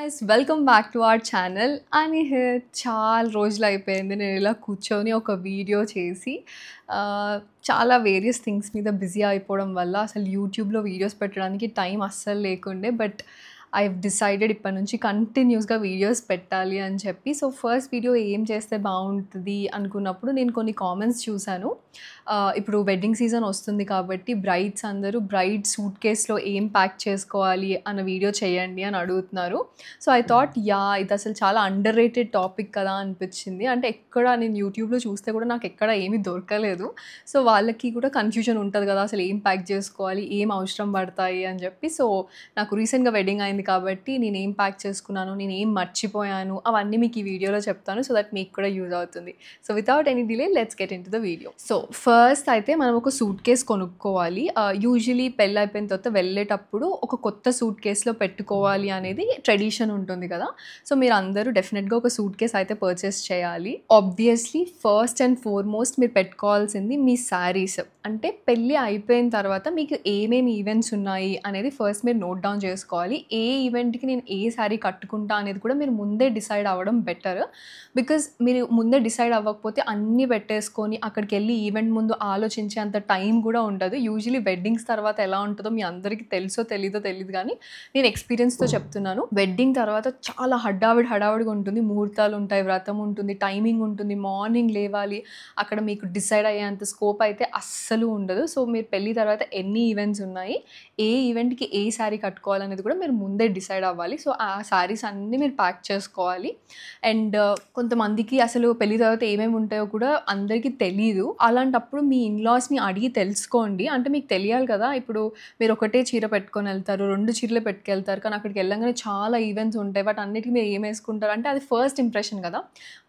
guys, welcome back to our channel. అని చాలా రోజులు అయిపోయింది నేను ఇలా కూర్చొని ఒక వీడియో చేసి చాలా వేరియస్ థింగ్స్ మీద బిజీ అయిపోవడం వల్ల అసలు యూట్యూబ్లో వీడియోస్ పెట్టడానికి టైం అస్సలు లేకుండే. బట్ ఐ డిసైడెడ్ ఇప్పటి నుంచి కంటిన్యూస్గా వీడియోస్ పెట్టాలి అని చెప్పి. సో ఫస్ట్ వీడియో ఏం చేస్తే బాగుంటుంది అనుకున్నప్పుడు నేను కొన్ని కామెంట్స్ చూశాను. ఇప్పుడు వెడ్డింగ్ సీజన్ వస్తుంది కాబట్టి బ్రైడ్స్ అందరూ బ్రైడ్ సూట్ కేస్లో ఏం ప్యాక్ చేసుకోవాలి అన్న వీడియో చేయండి అని అడుగుతున్నారు. సో ఐ థాట్ ఇది అసలు చాలా అండర్ రేటెడ్ టాపిక్ కదా అనిపించింది. అంటే ఎక్కడ నేను యూట్యూబ్లో చూస్తే కూడా నాకు ఎక్కడ ఏమీ దొరకలేదు. సో వాళ్ళకి కూడా కన్ఫ్యూజన్ ఉంటుంది కదా, అసలు ఏం ప్యాక్ చేసుకోవాలి, ఏం అవసరం పడతాయి అని చెప్పి. సో నాకు రీసెంట్గా వెడ్డింగ్ అయింది కాబట్టి నేను ఏం ప్యాక్ చేసుకున్నాను, నేను ఏం మర్చిపోయాను, అవన్నీ మీకు ఈ వీడియోలో చెప్తాను. సో దట్ మీకు కూడా యూజ్ అవుతుంది. So without any delay let's get in to the video. So first అయితే మనం ఒక సూట్ కేస్ కొనుక్కోవాలి. యూజువలీ పెళ్ళి అయిపోయిన తర్వాత వెళ్ళేటప్పుడు ఒక కొత్త సూట్ కేస్లో పెట్టుకోవాలి అనేది ట్రెడిషన్ ఉంటుంది కదా. సో మీరు అందరూ డెఫినెట్గా ఒక సూట్ కేస్ అయితే పర్చేస్ చేయాలి. ఆబ్వియస్లీ ఫస్ట్ అండ్ ఫార్మోస్ట్ మీరు పెట్టుకోవాల్సింది మీ శారీస్. అంటే పెళ్ళి అయిపోయిన తర్వాత మీకు ఏమేమి ఈవెంట్స్ ఉన్నాయి అనేది ఫస్ట్ మీరు నోట్ డౌన్ చేసుకోవాలి. ఏ ఈవెంట్కి నేను ఏ శారీ కట్టుకుంటా అనేది కూడా మీరు ముందే డిసైడ్ అవ్వడం బెటర్. బికాజ్ మీరు ముందే డిసైడ్ అవ్వకపోతే అన్నీ పెట్టేసుకొని అక్కడికి వెళ్ళి ఈవెంట్ ముందు ఆలోచించే అంత టైం కూడా ఉండదు. యూజువలీ వెడ్డింగ్స్ తర్వాత ఎలా ఉంటుందో మీ అందరికీ తెలుసో తెలియదు కానీ నేను ఎక్స్పీరియన్స్తో చెప్తున్నాను. వెడ్డింగ్ తర్వాత చాలా హడావిడిగా ఉంటుంది. ముహూర్తాలు ఉంటాయి, వ్రతం ఉంటుంది, టైమింగ్ ఉంటుంది, మార్నింగ్ లేవాలి. అక్కడ మీకు డిసైడ్ అయ్యేంత స్కోప్ అయితే అస్సలు ఉండదు. సో మీరు పెళ్ళి తర్వాత ఎన్ని ఈవెంట్స్ ఉన్నాయి, ఏ ఈవెంట్కి ఏ శారీ కట్టుకోవాలనేది కూడా మీరు ముందే డిసైడ్ అవ్వాలి. సో ఆ శారీస్ అన్నీ మీరు ప్యాక్ చేసుకోవాలి. అండ్ కొంతమందికి అసలు పెళ్లి తర్వాత ఏమేమి ఉంటాయో కూడా అందరికీ తెలీదు. అలాంటప్పుడు మీ ఇన్లాస్ని అడిగి తెలుసుకోండి. అంటే మీకు తెలియాలి కదా, ఇప్పుడు మీరు ఒకటే చీర పెట్టుకొని వెళ్తారు, 2 చీరలు పెట్టుకెళ్తారు, కానీ అక్కడికి వెళ్ళగానే చాలా ఈవెంట్స్ ఉంటాయి. వాటి అన్నిటికీ మీరు ఏం వేసుకుంటారు అంటే అది ఫస్ట్ ఇంప్రెషన్ కదా.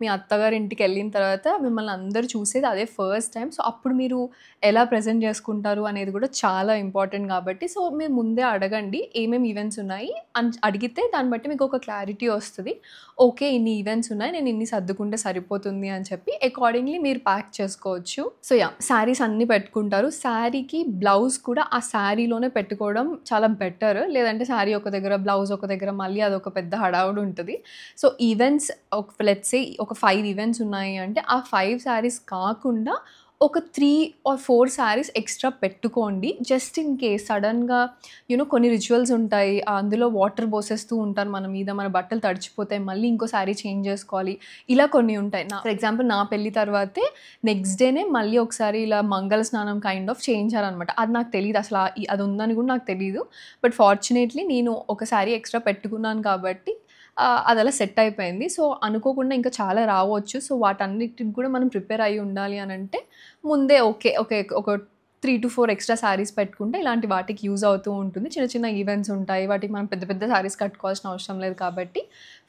మీ అత్తగారి ఇంటికి వెళ్ళిన తర్వాత మిమ్మల్ని అందరూ చూసేది అదే ఫస్ట్ టైం. సో అప్పుడు మీరు ఎలా ప్రజెంట్ చేసుకుంటారు అనేది కూడా చాలా ఇంపార్టెంట్ కాబట్టి సో మీరు ముందే అడగండి ఏమేమి ఈవెంట్స్ ఉన్నాయి అని. అడిగితే దాన్ని బట్టి మీకు ఒక క్లారిటీ వస్తుంది. ఓకే, ఇన్ని ఈవెంట్స్ ఉన్నాయి, నేను ఇన్ని సర్దుకుంటే సరిపోతుంది అని చెప్పి అకార్డింగ్లీ మీరు ప్యాక్ చేసుకోవచ్చు. సో శారీస్ అన్నీ పెట్టుకుంటారు. శారీకి బ్లౌజ్ కూడా ఆ శారీలోనే పెట్టుకోవడం చాలా బెటర్. లేదంటే శారీ ఒక దగ్గర, బ్లౌజ్ ఒక దగ్గర, మళ్ళీ అదొక పెద్ద హడావుడు ఉంటుంది. సో ఈవెంట్స్ లెట్స్ సే ఒక 5 ఈవెంట్స్ ఉన్నాయి అంటే ఆ 5 శారీస్ కాకుండా ఒక 3 or 4 శారీస్ ఎక్స్ట్రా పెట్టుకోండి. జస్ట్ ఇన్ కేస్ సడన్గా కొన్ని రిచువల్స్ ఉంటాయి, అందులో వాటర్ పోసేస్తూ ఉంటారు మన మీద, మన బట్టలు తడిచిపోతాయి, మళ్ళీ ఇంకో శారీ చేంజ్ చేసుకోవాలి, ఇలా కొన్ని ఉంటాయి. ఫర్ ఎగ్జాంపుల్ నా పెళ్ళి తర్వాతే నెక్స్ట్ డేనే మళ్ళీ ఒకసారి ఇలా మంగళ స్నానం కైండ్ ఆఫ్ చేయించారనమాట. అది నాకు తెలియదు అసలు, అది ఉందని కూడా నాకు తెలియదు. బట్ ఫార్చునేట్లీ నేను ఒక శారీ ఎక్స్ట్రా పెట్టుకున్నాను కాబట్టి అది అలా సెట్ అయిపోయింది. సో అనుకోకుండా ఇంకా చాలా రావచ్చు. సో వాటన్నిటికి కూడా మనం ప్రిపేర్ అయ్యి ఉండాలి అని అంటే ముందే ఒక 3 to 4 ఎక్స్ట్రా శారీస్ పెట్టుకుంటే ఇలాంటి వాటికి యూజ్ అవుతూ ఉంటుంది. చిన్న ఈవెంట్స్ ఉంటాయి, వాటికి మనం పెద్ద శారీస్ కట్టుకోవాల్సిన అవసరం లేదు కాబట్టి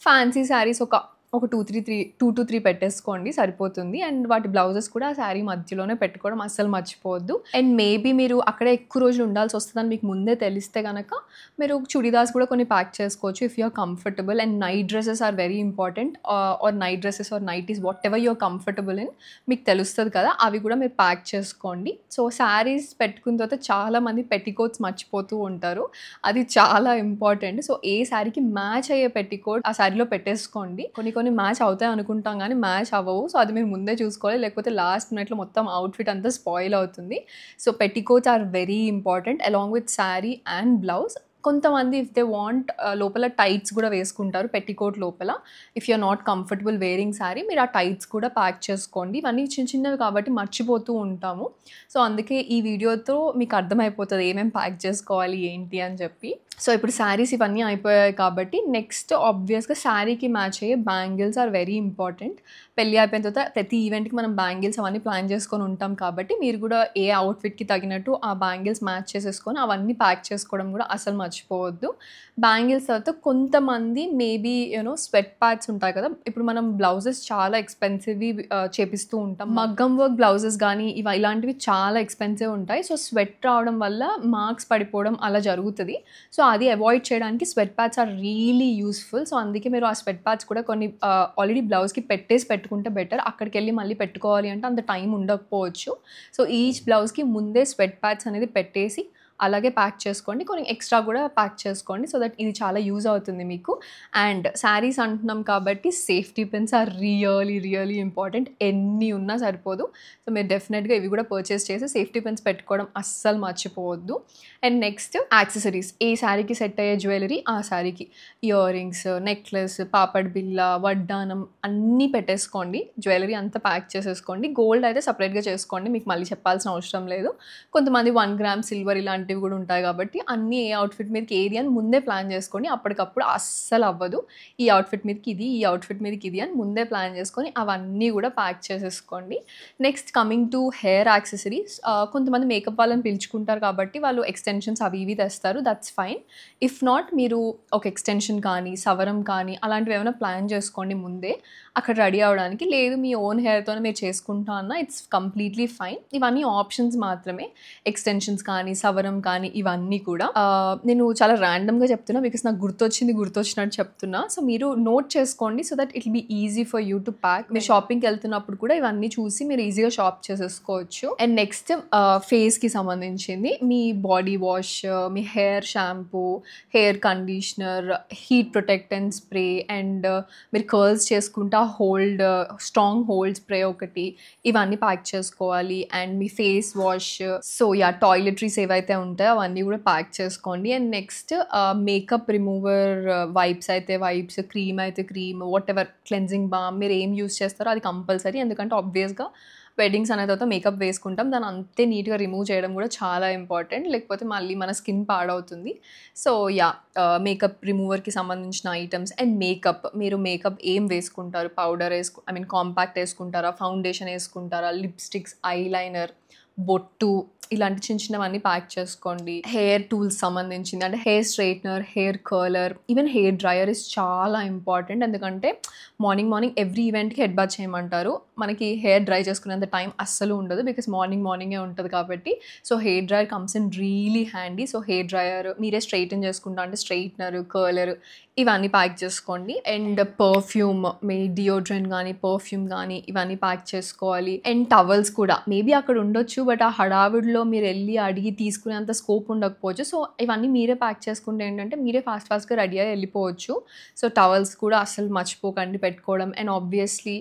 ఫ్యాన్సీ శారీస్ ఒక 2 to 3 పెట్టేసుకోండి, సరిపోతుంది. అండ్ వాటి బ్లౌజెస్ కూడా ఆ శారీ మధ్యలోనే పెట్టుకోవడం అస్సలు మర్చిపోవద్దు. అండ్ మేబీ మీరు అక్కడే ఎక్కువ రోజులు ఉండాల్సి వస్తుందని మీకు ముందే తెలిస్తే కనుక మీరు చుడిదార్స్ కూడా కొన్ని ప్యాక్ చేసుకోవచ్చు if you're comfortable. And night dresses are very important. Or night dresses or nighties whatever you're comfortable in మీకు తెలుస్తుంది కదా, అవి కూడా మీరు ప్యాక్ చేసుకోండి. సో శారీస్ పెట్టుకున్న తర్వాత చాలామంది పెట్టికోట్స్ మర్చిపోతూ ఉంటారు, అది చాలా ఇంపార్టెంట్. సో ఏ శారీకి మ్యాచ్ అయ్యే పెట్టికోట్ ఆ శారీలో పెట్టేసుకోండి. కొన్ని మ్యాచ్ అవుతాయి అనుకుంటాం కానీ మ్యాచ్ అవ్వవు. సో అది మీరు ముందే చూసుకోవాలి, లేకపోతే లాస్ట్ మినిట్లో మొత్తం అవుట్ఫిట్ అంతా స్పాయిల్ అవుతుంది. So petticoats are very important along with sari and blouse. కొంతమంది ఇఫ్ దే వాంట్ లోపల టైట్స్ కూడా వేసుకుంటారు పెట్టికోట్ లోపల. If you're not comfortable wearing sari మీరు ఆ టైట్స్ కూడా ప్యాక్ చేసుకోండి. ఇవన్నీ చిన్నవి కాబట్టి మర్చిపోతూ ఉంటాము. సో అందుకే ఈ వీడియోతో మీకు అర్థమైపోతుంది ఏమేమి ప్యాక్ చేసుకోవాలి ఏంటి అని చెప్పి. సో ఇప్పుడు శారీస్ ఇవన్నీ అయిపోయాయి కాబట్టి నెక్స్ట్ ఆబ్వియస్గా శారీకి మ్యాచ్ అయ్యే బ్యాంగిల్స్ ఆర్ వెరీ ఇంపార్టెంట్. పెళ్ళి అయిపోయిన తర్వాత ప్రతి ఈవెంట్కి మనం బ్యాంగిల్స్ అవన్నీ ప్లాన్ చేసుకొని ఉంటాం కాబట్టి మీరు కూడా ఏ అవుట్ఫిట్కి తగినట్టు ఆ బ్యాంగిల్స్ మ్యాచ్ చేసేసుకొని అవన్నీ ప్యాక్ చేసుకోవడం కూడా అసలు మర్చిపోవద్దు. బ్యాంగిల్స్ తర్వాత కొంతమంది మేబీ స్వెట్ ప్యాడ్స్ ఉంటాయి కదా, ఇప్పుడు మనం బ్లౌజెస్ చాలా ఎక్స్పెన్సివ్వి చేపిస్తూ ఉంటాం. మగ్గం వర్క్ బ్లౌజెస్ కానీ ఇలాంటివి చాలా ఎక్స్పెన్సివ్ ఉంటాయి. సో స్వెట్ రావడం వల్ల మార్క్స్ పడిపోవడం అలా జరుగుతుంది. సో అది అవాయిడ్ చేయడానికి sweat pads are really useful. So అందుకే మీరు ఆ స్వెట్ ప్యాడ్స్ కూడా కొన్ని ఆల్రెడీ బ్లౌజ్కి పెట్టుకుంటే బెటర్. అక్కడికి వెళ్ళి మళ్ళీ పెట్టుకోవాలి అంటే అంత టైం ఉండకపోవచ్చు. సో ఈచ్ బ్లౌజ్కి ముందే స్వెట్ ప్యాడ్స్ అనేది పెట్టేసి అలాగే ప్యాక్ చేసుకోండి. కొన్ని ఎక్స్‌ట్రా గూడా ప్యాక్ చేసుకోండి. సో దట్ ఇది చాలా యూజ్ అవుతుంది మీకు. అండ్ శారీస్ అంటున్నాం కాబట్టి safety pins are really important. ఎన్ని ఉన్నా సరిపోదు. సో మీరు డెఫినెట్‌గా ఇవి గూడా పర్చేస్ చేసి సేఫ్టీ పిన్స్ పెట్టుకోవడం అస్సలు మర్చిపోవద్దు. And next accessories. ఏ శారీకి సెట్ అయ్యే జ్యువెలరీ ఆ శారీకి. ఇయర్ రింగ్స్, నెక్లెస్, పాపడ్ బిళ్ళ, వడ్డానం అన్నీ పెట్టేసుకోండి. జ్యువెలరీ అంతా ప్యాక్ చేసేసుకోండి. గోల్డ్ అయితే సెపరేట్‌గా చేసుకోండి. మీకు మళ్ళీ చెప్పాల్సిన అవసరం లేదు. కొంతమంది 1 గ్రామ్ సిల్వర్ ఇలాంటివి గూడా ఉంటాయి కాబట్టి అన్నీ ఏ అవుట్‌ఫిట్ మీదకి ఏది అని ముందే ప్లాన్ చేసుకోండి. అప్పటికప్పుడు అస్సలు అవ్వదు. ఈ అవుట్‌ఫిట్ మీదకి ఇది, ఈ అవుట్‌ఫిట్ మీదకి ఇది అని ముందే ప్లాన్ చేసుకొని అవన్నీ గూడా ప్యాక్ చేసేసుకోండి. Next coming to hair accessories. కొంతమంది మేకప్ వాళ్ళని పిలుచుకుంటారు కాబట్టి వాళ్ళు ఎక్స్‌టెన్షన్స్ అవి ఇవి తెస్తారు. That's fine. ఇఫ్ నాట్ మీరు ఒక ఎక్స్‌టెన్షన్ కానీ, సవరం కానీ అలాంటివి ఏమైనా ప్లాన్ చేసుకోండి ముందే అక్కడ రెడీ అవ్వడానికి. లేదు మీ ఓన్ హెయిర్‌తోనే మీరు చేసుకుంటా అన్నా ఇట్స్ కంప్లీట్‌లీ ఫైన్. ఇవన్నీ ఆప్షన్స్ మాత్రమే. ఎక్స్‌టెన్షన్స్ కానీ, సవరం కానీ ఇవన్నీ కూడా. నేను చాలా ర్యాండమ్‌గా చెప్తున్నా బికాస్ నాకు గుర్తొచ్చినట్టు చెప్తున్నా. సో మీరు నోట్ చేసుకోండి so that it will be easy for you to pack. మీరు షాపింగ్‌కి వెళ్తున్నప్పుడు కూడా ఇవన్నీ చూసి మీరు ఈజీగా షాప్ చేసేసుకోవచ్చు. అండ్ నెక్స్ట్ ఫేస్‌కి సంబంధించింది మీ బాడీ వాష్, మీ hair shampoo, hair conditioner, heat protectant spray and మీరు కర్ల్స్ చేసుకుంటా స్ట్రాంగ్ హోల్డ్ స్ప్రే ఒకటి ఇవన్నీ ప్యాక్ చేసుకోవాలి. అండ్ మీ ఫేస్ వాష్, సో టాయిలెటరీస్ ఏవైతే ఉంటాయో అవన్నీ కూడా ప్యాక్ చేసుకోండి. And next makeup remover wipes అయితే వైప్స్, క్రీమ్ అయితే cream, whatever cleansing balm మీరు ఏం యూస్ చేస్తారో అది కంపల్సరీ. ఎందుకంటే ఆబ్వియస్గా వెడ్డింగ్స్ అనే తర్వాత మేకప్ వేసుకుంటాం. దాన్ని అంతే నీట్‌గా రిమూవ్ చేయడం కూడా చాలా ఇంపార్టెంట్. లేకపోతే మళ్ళీ మన స్కిన్ పాడవుతుంది. సో మేకప్ రిమూవర్‌కి సంబంధించిన ఐటమ్స్ అండ్ మీరు మేకప్ ఏం వేసుకుంటారు? పౌడర్ కాంపాక్ట్ వేసుకుంటారా? ఫౌండేషన్ వేసుకుంటారా? లిప్‌స్టిక్స్, ఐలైనర్, బొట్టు ఇలాంటి చిన్నవన్నీ ప్యాక్ చేసుకోండి. హెయిర్ టూల్స్ సంబంధించింది అంటే hair straightener, hair curler, even hair dryer is చాలా ఇంపార్టెంట్. ఎందుకంటే మార్నింగ్ ఎవ్రీ ఈవెంట్‌కి హెడ్ బాత్ చేయమంటారు. మనకి హెయిర్ డ్రై చేసుకునేంత టైం అస్సలు ఉండదు బికాస్ మార్నింగే ఉంటుంది కాబట్టి. So hair dryer comes in really handy. So hair dryer మీరే స్ట్రెయిటన్ చేసుకుంటా అంటే స్ట్రెయిట్నర్, కర్లర్ ఇవన్నీ ప్యాక్ చేసుకోండి. అండ్ పర్ఫ్యూమ్, మీ డియోడ్రెంట్ కానీ పర్ఫ్యూమ్ కానీ ఇవన్నీ ప్యాక్ చేసుకోవాలి. అండ్ టవల్స్ కూడా మేబీ అక్కడ ఉండొచ్చు బట్ ఆ హడావిడిలో మీరు వెళ్ళి అడిగి తీసుకునేంత స్కోప్ ఉండకపోవచ్చు. సో ఇవన్నీ మీరే ప్యాక్ చేసుకుంటే ఏంటంటే మీరే ఫాస్ట్‌గా రెడీ అయ్యి వెళ్ళిపోవచ్చు. సో టవల్స్ కూడా అస్సలు మర్చిపోకండి పెట్టుకోవడం. అండ్ ఆబ్వియస్లీ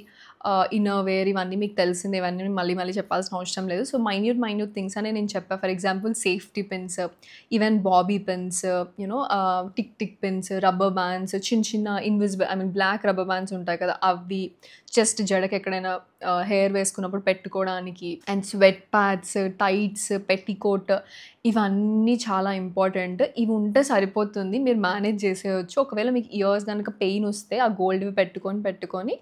ఇన్నర్ వేర్ ఇవన్నీ మీకు తెలిసిందే. ఇవన్నీ మళ్ళీ చెప్పాల్సిన అవసరం లేదు. సో మైన్యూట్ థింగ్స్ అని నేను చెప్పా. For example safety pins, even bobby pins, tick pins, rubber bands, చిన్న ఇన్విజిబుల్ బ్లాక్ రబ్బర్ బ్యాండ్స్ ఉంటాయి కదా అవి, జస్ట్ జడకి ఎక్కడైనా హెయిర్ వేసుకున్నప్పుడు పెట్టుకోవడానికి. And sweat pads, tights, petticoat ఇవన్నీ చాలా ఇంపార్టెంట్. ఇవి ఉంటే సరిపోతుంది. మీరు మేనేజ్ చేసేయొచ్చు. ఒకవేళ మీకు ఇయర్స్ కనుక పెయిన్ వస్తే ఆ గోల్డ్‌వి పెట్టుకొని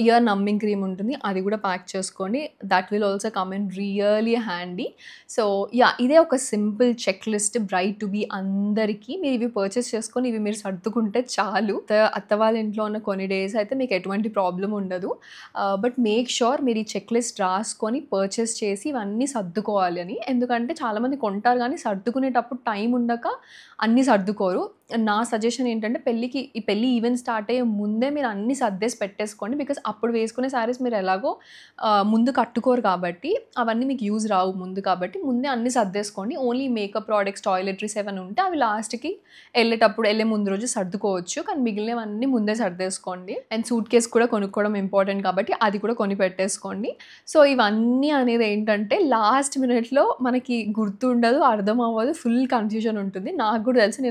ఇయర్ నమ్మింగ్ క్రీమ్ ఉంటుంది. అది కూడా ప్యాక్ చేసుకోండి. That will also come in really handy. So ఇదే ఒక simple checklist bride to be అందరికీ. మీరు ఇవి పర్చేస్ చేసుకొని ఇవి మీరు సర్దుకుంటే చాలు. అత్త వాళ్ళ ఇంట్లో ఉన్న కొన్ని డేస్ అయితే మీకు ఎటువంటి ప్రాబ్లమ్ ఉండదు. బట్ మేక్ ష్యూర్ మీరు ఈ చెక్ లిస్ట్ రాసుకొని పర్చేస్ చేసి ఇవన్నీ సర్దుకోవాలి అని. ఎందుకంటే చాలామంది కొంటారు కానీ సర్దుకునేటప్పుడు టైం ఉండక అన్నీ సర్దుకోరు. నా సజెషన్ ఏంటంటే ఈ పెళ్లి ఈవెంట్ స్టార్ట్ అయ్యే ముందే మీరు అన్నీ సర్దేసి పెట్టేసుకోండి. బికాస్ అప్పుడు వేసుకునే శారీస్ మీరు ఎలాగో ముందు కట్టుకోరు కాబట్టి అవన్నీ మీకు యూజ్ రావు ముందు కాబట్టి ముందే అన్నీ సర్దేసుకోండి. ఓన్లీ మేకప్ ప్రోడక్ట్స్, టాయిలెటరీస్ ఏమైనా ఉంటే అవి లాస్ట్‌కి వెళ్ళే ముందు రోజు సర్దుకోవచ్చు. కానీ మిగిలినవన్నీ ముందే సర్దేసుకోండి. అండ్ సూట్ కేస్ కూడా కొనుక్కోవడం ఇంపార్టెంట్ కాబట్టి అది కూడా కొని పెట్టేసుకోండి. సో ఇవన్నీ అనేది ఏంటంటే లాస్ట్ మినిట్‌లో మనకి గుర్తుండదు, అర్థం అవ్వదు, ఫుల్ కన్‌ఫ్యూజన్ ఉంటుంది. నాకు కూడా తెలుసు.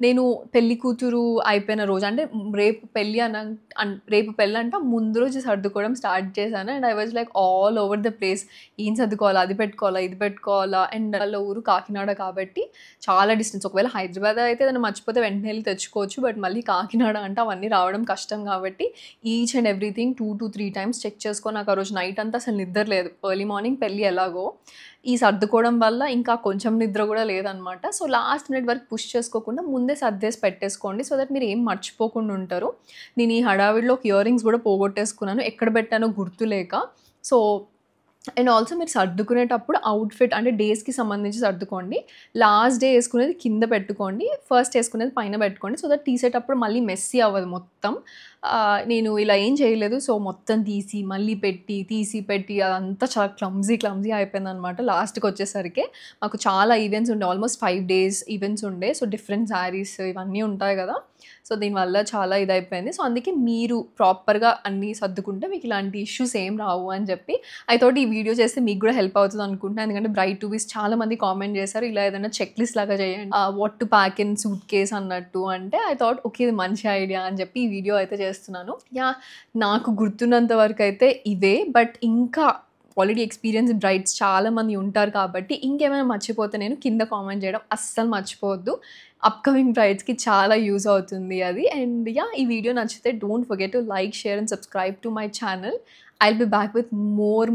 నేను పెళ్లి కూతురు అయిపోయిన రోజు అంటే రేపు పెళ్ళంట ముందు రోజు సర్దుకోవడం స్టార్ట్ చేశాను. And I was like all over the place. ఏం సర్దుకోవాలా, అది పెట్టుకోవాలా, ఇది పెట్టుకోవాలా. అండ్ వాళ్ళ ఊరు కాకినాడ కాబట్టి చాలా డిస్టెన్స్. ఒకవేళ హైదరాబాద్ అయితే దాన్ని మర్చిపోతే వెంటనే వెళ్ళి తెచ్చుకోవచ్చు. బట్ మళ్ళీ కాకినాడ అంటే అవన్నీ రావడం కష్టం కాబట్టి each and everything 2 to 3 times check చేసుకొని నాకు ఆ రోజు నైట్ అంతా అసలు నిద్ర లేదు. ఎర్లీ మార్నింగ్ పెళ్ళి ఎలాగో ఈ సర్దుకోవడం వల్ల ఇంకా కొంచెం నిద్ర కూడా లేదనమాట. సో లాస్ట్ మినిట్ వరకు పుష్ చేసుకోకుండా ముందే సర్దేసి పెట్టేసుకోండి. సో దట్ మీరు ఏం మర్చిపోకుండా ఉంటారు. నేను ఈ హడావిడిలో ఇయర్ రింగ్స్ కూడా పోగొట్టేసుకున్నాను. ఎక్కడ పెట్టానో గుర్తులేక. సో అండ్ ఆల్సో మీరు సర్దుకునేటప్పుడు అవుట్‌ఫిట్ అంటే డేస్‌కి సంబంధించి సర్దుకోండి. లాస్ట్ డే యేసుకునేది కింద పెట్టుకోండి. ఫస్ట్ యేసుకునేది పైన పెట్టుకోండి. సో దట్ తీసేటప్పుడు మళ్ళీ మెస్సీ అవ్వదు మొత్తం. నేను ఇలా ఏం చేయలేదు. సో మొత్తం తీసి, మళ్ళీ పెట్టి, తీసి, పెట్టి అదంతా చాలా క్లమ్జీ అయిపోయిందనమాట లాస్ట్‌కొచ్చేసరికి. మాకు చాలా ఈవెంట్స్ ఉండే. ఆల్మోస్ట్ 5 డేస్ ఈవెంట్స్ ఉండే. సో డిఫరెంట్ శారీస్ ఇవన్నీ ఉంటాయి గదా! సో దీనివల్ల చాలా ఇదయిపోయింది. సో అందుకే మీరు ప్రాపర్‌గా అన్నీ సర్దుకుంటే మీకు ఇలాంటి ఇష్యూస్ ఏం రావు అని చెప్పి ఐ థాట్ ఈ వీడియో చేస్తే మీకు కూడా హెల్ప్ అవుతుంది అనుకుంటున్నాను. ఎందుకంటే బ్రైడ్ టు బీస్ చాలా మంది కామెంట్ చేశారు. ఇలా ఏదైనా చెక్ లిస్ట్ లాగా చేయండి. What to pack in suit case అన్నట్టు అంటే ఐ థాట్ ఓకే ఇది మంచి ఐడియా అని చెప్పి ఈ వీడియో అయితే చేస్తున్నాను. యాహ్! నాకు గుర్తున్నంత వరకు అయితే ఇవే. బట్ ఇంకా ఆల్రెడీ ఎక్స్‌పీరియన్స్డ్ బ్రైడ్స్ చాలామంది ఉంటారు కాబట్టి ఇంకేమైనా మర్చిపోతే నేను కింద కామెంట్ చేయడం అస్సలు మర్చిపోవద్దు. అప్‌కమింగ్ బ్రైడ్స్‌కి చాలా యూజ్ అవుతుంది అది. And yeah! ఈ వీడియో నచ్చితే don't forget to like, share and subscribe to my channel. I'll be back with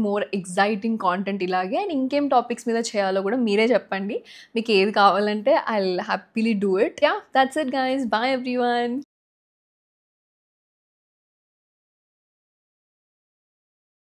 more exciting content ఇలాగే. అండ్ ఇంకేం టాపిక్స్ మీద చేయాలో కూడా మీరే చెప్పండి. మీకు ఏది కావాలంటే I'll happily do it. Yeah! That's it guys. By everyone.